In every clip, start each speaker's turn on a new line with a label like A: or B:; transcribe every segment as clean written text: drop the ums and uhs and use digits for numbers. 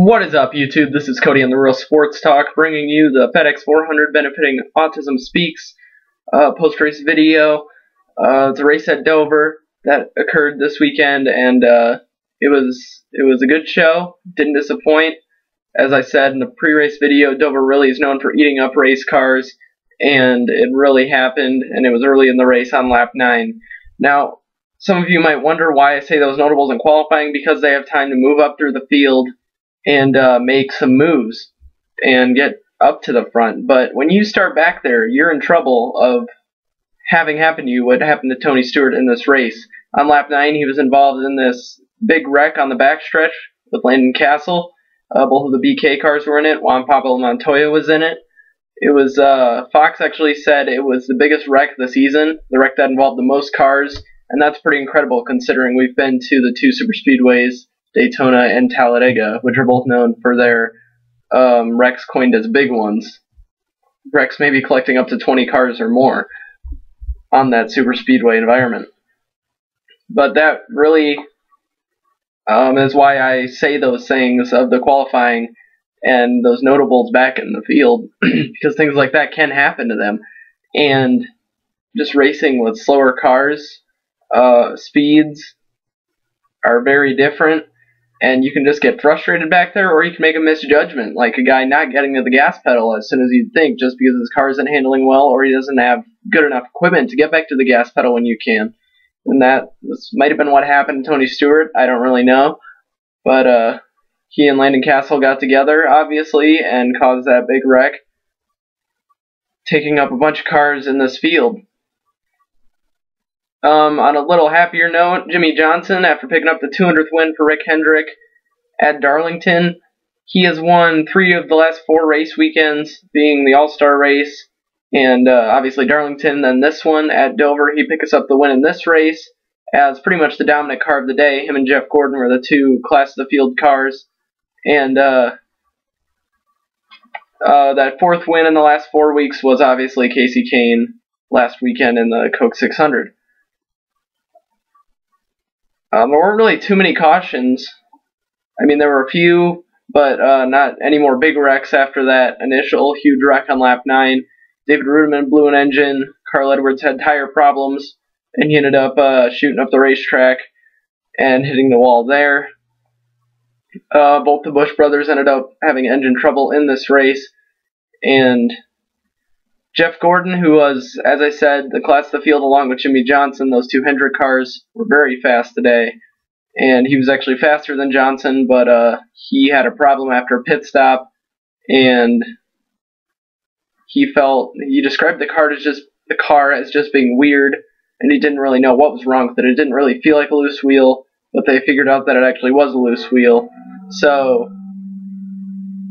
A: What is up, YouTube? This is Cody on the Real Sports Talk, bringing you the FedEx 400 benefiting Autism Speaks post-race video. It's a race at Dover that occurred this weekend, and it was a good show. Didn't disappoint. As I said in the pre-race video, Dover really is known for eating up race cars, and it really happened, and it was early in the race on lap 9. Now, some of you might wonder why I say those notables in qualifying, because they have time to move up through the field and make some moves and get up to the front. But when you start back there, you're in trouble of having happen to you what happened to Tony Stewart in this race. On lap 9, he was involved in this big wreck on the backstretch with Landon Castle. Both of the BK cars were in it. Juan Pablo Montoya was in it. It was, Fox actually said it was the biggest wreck of the season, the wreck that involved the most cars, and that's pretty incredible considering we've been to the two superspeedways, Daytona and Talladega, which are both known for their wrecks coined as big ones. Wrecks may be collecting up to 20 cars or more on that superspeedway environment. But that really is why I say those things of the qualifying and those notables back in the field, because things like that can happen to them. And just racing with slower cars, speeds are very different. And you can just get frustrated back there, or you can make a misjudgment, like a guy not getting to the gas pedal as soon as you'd think, just because his car isn't handling well, or he doesn't have good enough equipment to get back to the gas pedal when you can. And that might have been what happened to Tony Stewart. I don't really know. But he and Landon Castle got together, obviously, and caused that big wreck, taking up a bunch of cars in this field. On a little happier note, Jimmie Johnson, after picking up the 200th win for Hendrick at Darlington, he has won 3 of the last 4 race weekends, being the All-Star race, and obviously Darlington, then this one at Dover. He picks up the win in this race as pretty much the dominant car of the day. Him and Jeff Gordon were the two class of the field cars, and that 4th win in the last 4 weeks was obviously Casey Kane last weekend in the Coke 600. There weren't really too many cautions. I mean, there were a few, but not any more big wrecks after that initial huge wreck on lap 9. David Rudiman blew an engine. Carl Edwards had tire problems, and he ended up shooting up the racetrack and hitting the wall there. Both the Busch brothers ended up having engine trouble in this race, and Jeff Gordon, who was, as I said, the class of the field along with Jimmie Johnson, those two Hendrick cars were very fast today. And he was actually faster than Johnson, but he had a problem after a pit stop, and he described the car as just being weird, and he didn't really know what was wrong with it. It didn't really feel like a loose wheel, but they figured out that it actually was a loose wheel. So,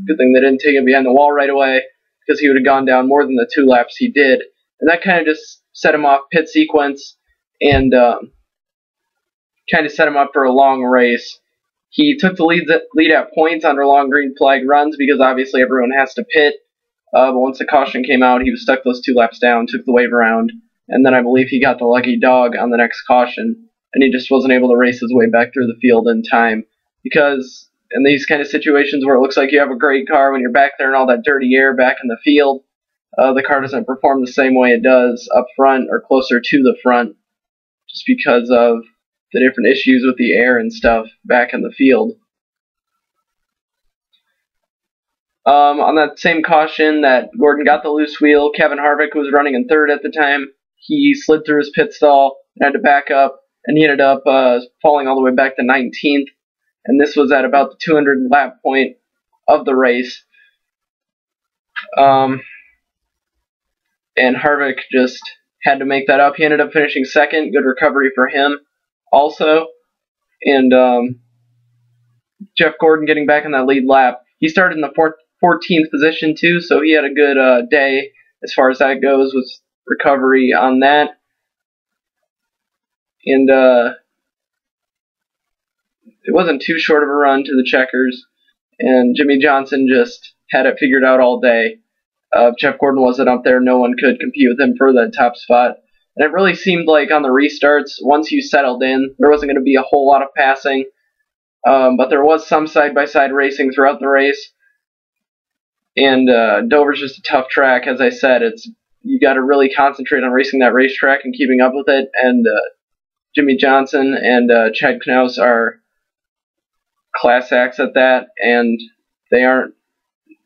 A: good thing they didn't take him behind the wall right away, because he would have gone down more than the 2 laps he did. And that kind of just set him off pit sequence and kind of set him up for a long race. He took the lead at points under long green flag runs because obviously everyone has to pit. But once the caution came out, he was stuck those 2 laps down, took the wave around, and then I believe he got the lucky dog on the next caution, and he just wasn't able to race his way back through the field in time. Because in these kind of situations where it looks like you have a great car, when you're back there in all that dirty air back in the field, the car doesn't perform the same way it does up front or closer to the front, just because of the different issues with the air and stuff back in the field. On that same caution that Gordon got the loose wheel, Kevin Harvick was running in 3rd at the time. He slid through his pit stall and had to back up, and he ended up falling all the way back to 19th. And this was at about the 200 lap point of the race. And Harvick just had to make that up. He ended up finishing 2nd. Good recovery for him also. And Jeff Gordon getting back in that lead lap. He started in the 14th position too, so he had a good day as far as that goes with recovery on that. And it wasn't too short of a run to the checkers, and Jimmie Johnson just had it figured out all day. Jeff Gordon wasn't up there. No one could compete with him for that top spot. And it really seemed like on the restarts, once you settled in, there wasn't going to be a whole lot of passing. But there was some side-by-side racing throughout the race. And Dover's just a tough track. As I said, you got to really concentrate on racing that racetrack and keeping up with it. And Jimmie Johnson and Chad Knaus are class acts at that, and they aren't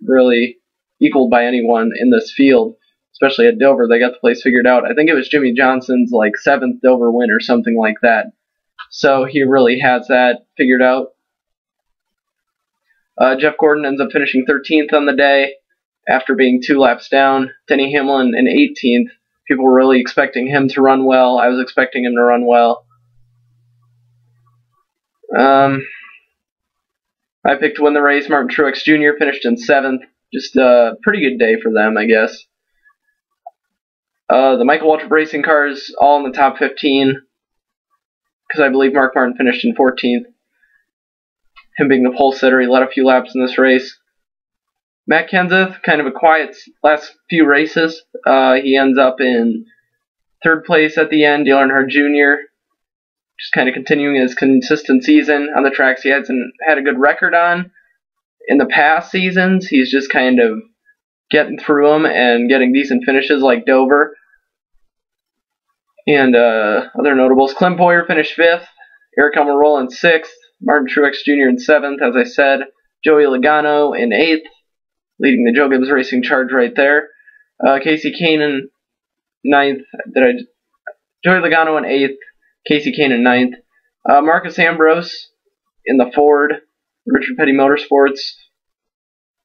A: really equaled by anyone in this field, especially at Dover. They got the place figured out. I think it was Jimmie Johnson's 7th Dover win or something like that. So he really has that figured out. Jeff Gordon ends up finishing 13th on the day after being 2 laps down. Denny Hamlin in 18th. People were really expecting him to run well. I was expecting him to run well. I picked to win the race. Martin Truex Jr. finished in 7th. Just a pretty good day for them, I guess. The Michael Waltrip Racing cars all in the top 15, because I believe Mark Martin finished in 14th. Him being the pole sitter, he led a few laps in this race. Matt Kenseth, kind of a quiet last few races. He ends up in 3rd place at the end. Dale Earnhardt Jr. just kind of continuing his consistent season on the tracks he hasn't had a good record on in the past seasons. He's just kind of getting through them and getting decent finishes like Dover. And other notables, Clint Bowyer finished 5th, Eric Almirola in 6th, Martin Truex Jr. in 7th, as I said, Joey Logano in 8th, leading the Joe Gibbs Racing charge right there. Casey Kane in 9th. Joey Logano in 8th, Casey Kane in 9th. Marcus Ambrose in the Ford, Richard Petty Motorsports.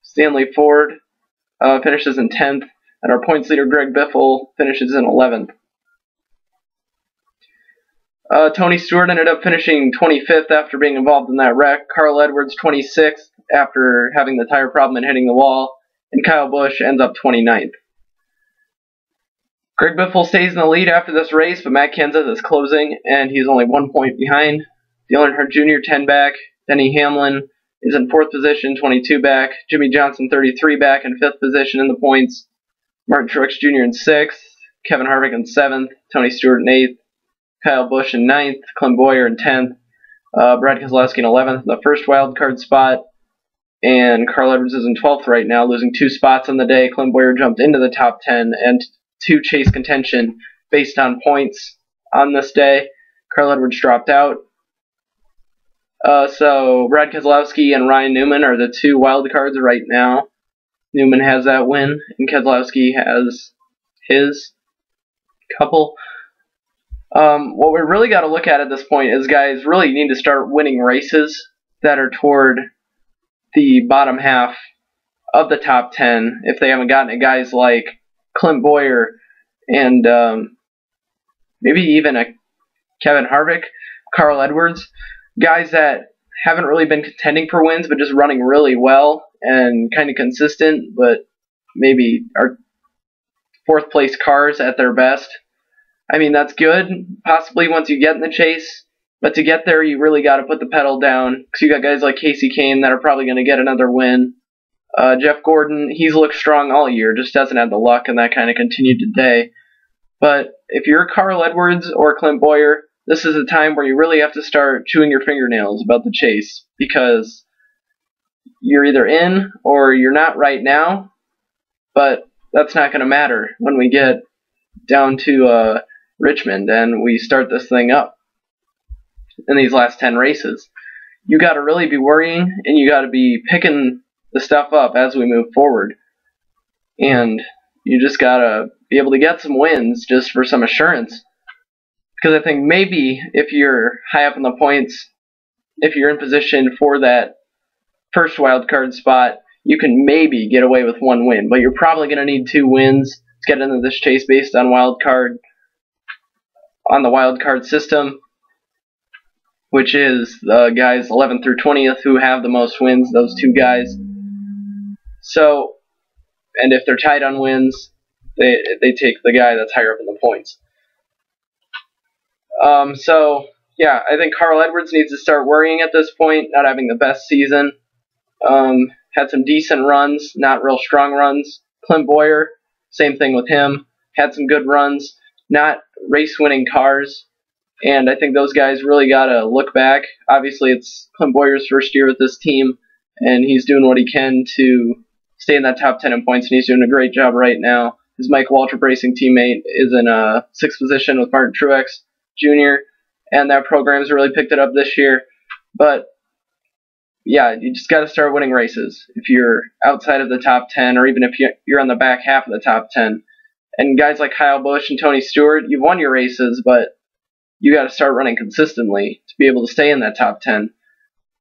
A: Stanley Ford finishes in 10th, and our points leader Greg Biffle finishes in 11th. Tony Stewart ended up finishing 25th after being involved in that wreck. Carl Edwards 26th after having the tire problem and hitting the wall. And Kyle Busch ends up 29th. Greg Biffle stays in the lead after this race, but Matt Kenseth is closing, and he's only 1 point behind. Dale Earnhardt Jr. 10 back. Denny Hamlin is in 4th position, 22 back. Jimmie Johnson 33 back in 5th position in the points. Martin Truex Jr. in 6th. Kevin Harvick in 7th. Tony Stewart in 8th. Kyle Busch in 9th, Clint Bowyer in 10th, Brad Keselowski in 11th, the first wild card spot, and Carl Edwards is in 12th right now, losing 2 spots on the day. Clint Bowyer jumped into the top 10 and to chase contention based on points on this day. Carl Edwards dropped out. So Brad Keselowski and Ryan Newman are the 2 wild cards right now. Newman has that win, and Keselowski has his couple. What we really got to look at this point is guys really need to start winning races that are toward the bottom half of the top 10 if they haven't gotten it. Guys like Clint Bowyer and maybe even a Kevin Harvick, Carl Edwards, guys that haven't really been contending for wins but just running really well and kind of consistent, but maybe are 4th place cars at their best. I mean, that's good, possibly once you get in the chase, but to get there, you really got to put the pedal down, because you got guys like Casey Kane that are probably going to get another win. Jeff Gordon, he's looked strong all year, just doesn't have the luck, and that kind of continued today. But if you're Carl Edwards or Clint Bowyer, this is a time where you really have to start chewing your fingernails about the chase, because you're either in or you're not right now, but that's not going to matter when we get down to Richmond and we start this thing up in these last 10 races. You got to really be worrying, and you got to be picking the stuff up as we move forward, and you just got to be able to get some wins just for some assurance, because I think maybe if you're high up in the points, if you're in position for that first wild card spot, you can maybe get away with 1 win, but you're probably going to need 2 wins to get into this chase based on the wild card system, which is the guys 11th through 20th who have the most wins, those 2 guys. So, and if they're tied on wins, they take the guy that's higher up in the points. So, yeah, I think Carl Edwards needs to start worrying at this point, not having the best season. Had some decent runs, not real strong runs. Clint Bowyer, same thing with him. Had some good runs, not race-winning cars And I think those guys really got to look back. Obviously, it's Clint Bowyer's first year with this team, and he's doing what he can to stay in that top 10 in points, and he's doing a great job right now. His Mike Waltrip Racing teammate is in a 6th position with Martin Truex Jr., and that program's really picked it up this year. But yeah, you just got to start winning races. If you're outside of the top 10, or even if you're on the back half of the top 10, and guys like Kyle Busch and Tony Stewart, you've won your races, but you got to start running consistently to be able to stay in that top 10,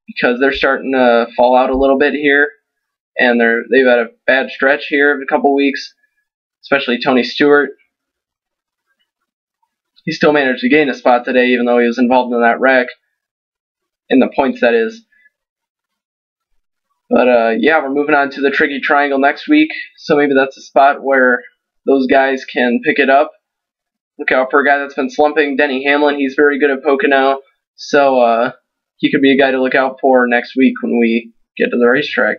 A: because they're starting to fall out a little bit here, and they've had a bad stretch here of a couple weeks, especially Tony Stewart. He still managed to gain a spot today, even though he was involved in that wreck, in the points, that is. But yeah, we're moving on to the Tricky Triangle next week, so maybe that's a spot where those guys can pick it up. Look out for a guy that's been slumping, Denny Hamlin. He's very good at Pocono, so he could be a guy to look out for next week when we get to the racetrack.